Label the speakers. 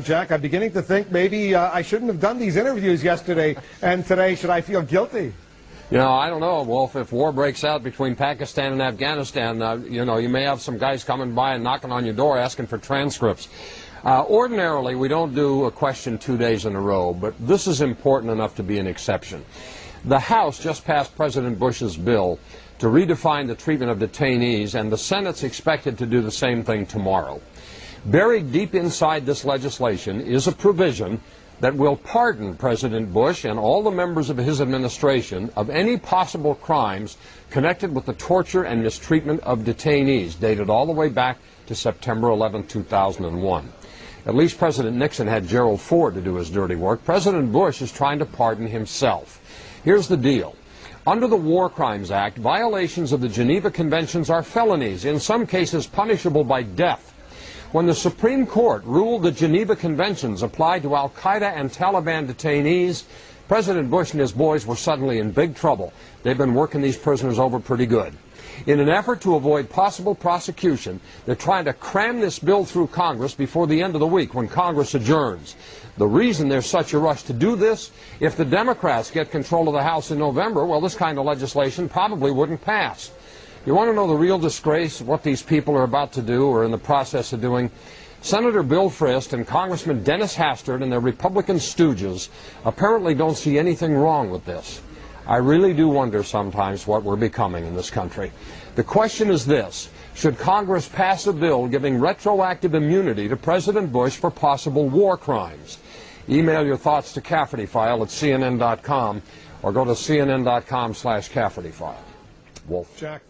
Speaker 1: Jack, I'm beginning to think maybe I shouldn't have done these interviews yesterday and today. Should I feel guilty?
Speaker 2: You know, I don't know, Wolf. If war breaks out between Pakistan and Afghanistan, you know, you may have some guys coming by and knocking on your door asking for transcripts. Ordinarily, we don't do a question 2 days in a row, but this is important enough to be an exception. The House just passed President Bush's bill to redefine the treatment of detainees, and the Senate's expected to do the same thing tomorrow. Buried deep inside this legislation is a provision that will pardon President Bush and all the members of his administration of any possible crimes connected with the torture and mistreatment of detainees, dated all the way back to September 11, 2001. At least President Nixon had Gerald Ford to do his dirty work. President Bush is trying to pardon himself. Here's the deal. Under the War Crimes Act, violations of the Geneva Conventions are felonies, in some cases punishable by death. When the Supreme Court ruled the Geneva Conventions applied to al-Qaeda and Taliban detainees, President Bush and his boys were suddenly in big trouble. They've been working these prisoners over pretty good. In an effort to avoid possible prosecution, they're trying to cram this bill through Congress before the end of the week when Congress adjourns. The reason there's such a rush to do this, if the Democrats get control of the House in November, well, this kind of legislation probably wouldn't pass. You want to know the real disgrace of what these people are about to do or in the process of doing? Senator Bill Frist and Congressman Dennis Hastert and their Republican stooges apparently don't see anything wrong with this. I really do wonder sometimes what we're becoming in this country. The question is this: should Congress pass a bill giving retroactive immunity to President Bush for possible war crimes? Email your thoughts to CaffertyFile at CNN.com or go to CNN.com/CaffertyFile. Wolf.
Speaker 1: Jack.